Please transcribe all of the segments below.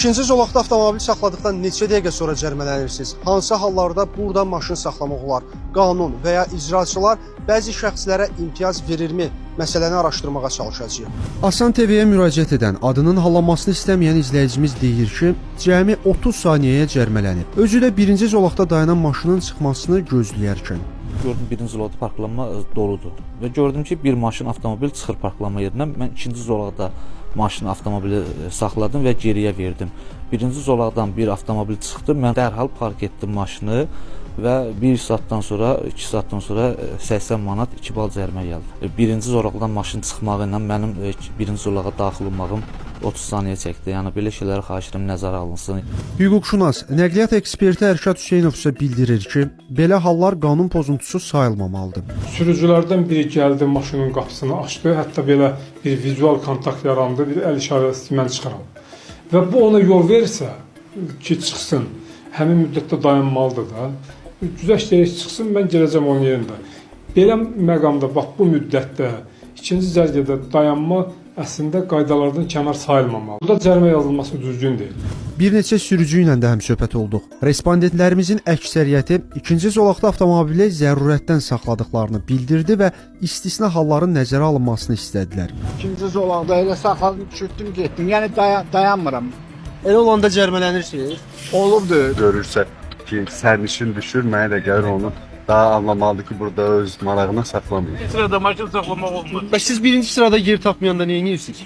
İkinci zolaqda avtomobil saxladıqdan neçə dəqiqə sonra cərimələnirsiniz? Hansı hallarda burada maşın saxlamaq olar? Qanun və ya icraçılar bəzi şəxslərə imtiyaz verirmi? Məsələni araşdırmağa çalışacağıq. Asan TV-yə müraciət edən, adının hallanmasını istəməyən izləyicimiz deyir ki, cəmi 30 saniyəyə cərimələnib. Özü də birinci zolaqda dayanan maşının çıxmasını gözləyərkən. Gördüm birinci zolaqda parklanma doludur və gördüm ki, bir maşın avtomobil çıxır parklanma yerindən. Mən ikinci zolaqda maşın avtomobili saxladım və geriyə verdim. Birinci zolaqdan bir avtomobil çıxdı. Mən dərhal park etdim maşını və 1 saatdan sonra, 2 saatdan sonra 80 manat 2 bal cərimə gəldi. Birinci zolaqdan maşın çıxmağı ilə mənim birinci zolağa daxil olmağım 30 saniyə çəkdi. Yəni belə şeyləri xahiş edirəm nəzərə alınsın. Hüquqşünas, nəqliyyat eksperti Ərşad Hüseynov isə bildirir ki, belə hallar qanun pozuntusu sayılmamalıdır. Sürücülərdən biri gəldi, maşının qapısını açdı, hətta belə bir vizual kontakt yarandı, bir əl işarəsi mən çıxıram. Və bu ona yol verirsə ki, çıxsın, həmin müddətdə dayanmalıdır da. Güzəşt çıxsın, mən gələcəm onun yerində. Belə məqamda, bax bu müddətdə, ikinci cərgədə dayanma əslində qaydalardan kənar sayılmamalı. Burada cərimə yazılması düzgün deyil. Bir neçə sürücü ilə də həmsöhbət olduq. Respondentlərimizin əksəriyyəti ikinci zolaqda avtomobili zərurətdən saxladıqlarını bildirdi və istisna halların nəzərə alınmasını istədilər. İkinci zolaqda elə saxladım, düşürdüm, getdim. Yəni dayanmıram. Elə olanda cərimələnirsiniz? Olubdu. Görürsə ki, sərnişin düşür, mənə də gəlir onu daha anlamalıdır ki, burada öz marağına saxlamayın. Sırada maşın saxlamaq olmaz. Bəs siz birinci sırada yer tapmayanda nə edirsiniz?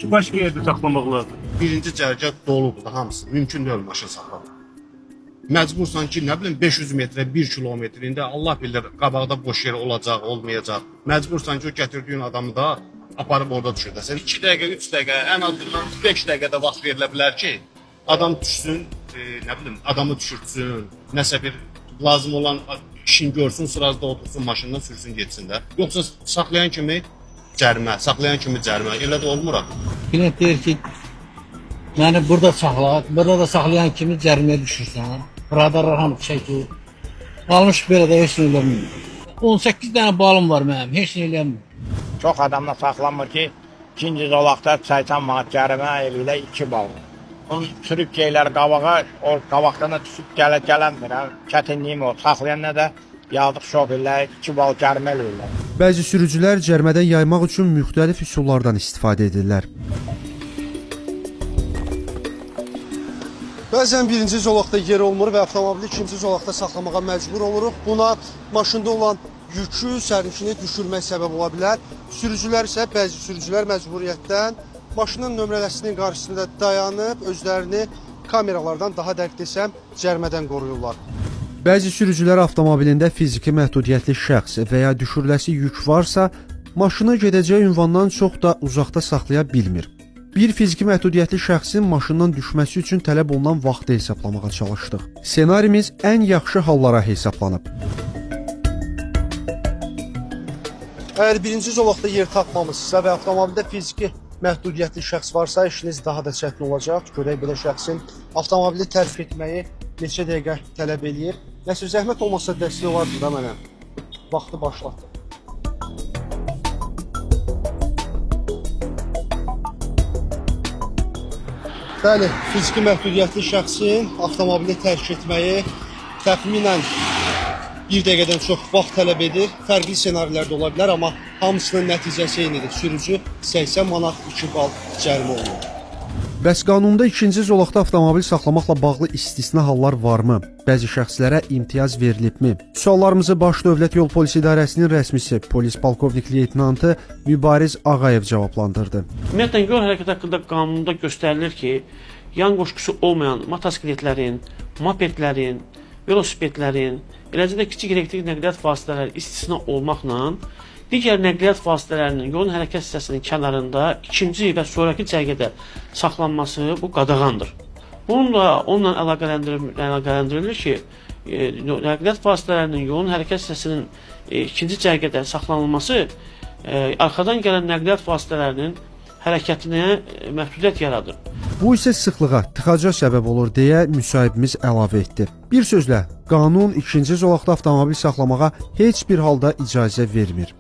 Başqa yerdə saxlamaq lazım. Birinci cərgə doludur da hamısı. Mümkün deyil maşın saxlamaq. Məcbursan ki, nə bilim 500 metrə, 1 kilometrində Allah bilir qabaqda boş yer olacaq, olmayacaq. Məcbursan ki, o gətirdiyin adamı da aparıb orada düşürdəsən. 2 dəqiqə, 3 dəqiqə, ən azından 5 dəqiqədə vaxt verilə bilər ki, adam düşsün, nə bilim, adamı düşürtsün, nəsə bir lazım olan işin görsün, sırada otursun, maşından sürsün, getsin də. Yoxsa saxlayan kimi cərimə, saxlayan kimi cərimə. Elə də olmur. Klient deyir ki, məni burada saxla, burada da saxlayan kimi cərimə düşürsən. Radarlar hamı çəkir. Almış belə də heç nə eləmir. 18 dənə balım var mənim, heç nə eləmir. Çox adamla saxlanmır ki, ikinci zolaqda 80 manat cərimə elə 2 bal. Onun sürüb geylər qabağa, o qabaqdan da düşüb gələndir. Çətinliyim o, saxlayanla da yazıq şoferlər 2 bal cərimə eləyirlər. Bəzi sürücülər cərimədən yaymaq üçün müxtəlif üsullardan istifadə edirlər. Bəzən birinci zolaqda yer olmur və avtomobili ikinci zolaqda saxlamağa məcbur oluruq. Buna maşında olan yükü, sərnişini düşürmək səbəb ola bilər. Sürücülər isə, bəzi sürücülər məcburiyyətdən maşının nömrələsinin qarşısında dayanıb, özlərini kameralardan daha dəqiq desəm, cərimədən qoruyurlar. Bəzi sürücülər avtomobilində fiziki məhdudiyyətli şəxs və ya düşürüləsi yük varsa, maşını gedəcəyi ünvandan çox da uzaqda saxlaya bilmir. Bir fiziki məhdudiyyətli şəxsin maşından düşməsi üçün tələb olunan vaxtı hesablamağa çalışdıq. Senarimiz ən yaxşı hallara hesablanıb. Əgər birinci zolaqda yer tapmamısınızsa və avtomobildə fiziki məhdudiyyətli şəxs varsa, işiniz daha da çətin olacaq. Görək belə şəxsin avtomobili tərk etməyi neçə dəqiqə tələb eləyir. Nəsə zəhmət olmasa dəstək olardı da mənə. Vaxtı başlatdı. Bəli, fiziki məhdudiyyətli şəxsin avtomobili tərk etməyi təxminən 1 dəqiqədən çox vaxt tələb edir. Fərqli senarilərdə ola bilər, amma hamısının nəticəsi eynidir. Sürücü 80 manat 2 bal cərimə olunur. Bəs qanunda ikinci zolaqda avtomobil saxlamaqla bağlı istisna hallar varmı? Bəzi şəxslərə imtiyaz verilibmi? Suallarımızı Baş Dövlət Yol Polisi İdarəsinin rəsmisi, polis polkovnik leytenantı Mübariz Ağayev cavablandırdı. Ümumiyyətlə, yol hərəkəti haqqında qanunda göstərilir ki, yan qoşqusu olmayan motosikletlərin, mopedlərin, velosipedlərin, eləcə də kiçik elektrik nəqliyyat vasitələri istisna olmaqla digər nəqliyyat vasitələrinin yolun hərəkət hissəsinin kənarında ikinci və sonraki cərgədə saxlanması bu qadağandır. Bununla onunla əlaqələndirilir ki, nəqliyyat vasitələrinin yolun hərəkət hissəsinin ikinci cərgədə saxlanılması arxadan gələn nəqliyyat vasitələrinin hərəkətinə məhdudiyyət yaradır. Bu isə sıxlığa, tıxaca səbəb olur deyə müsahibimiz əlavə etdi. Bir sözlə, qanun ikinci zolaqda avtomobil saxlamağa heç bir halda icazə vermir.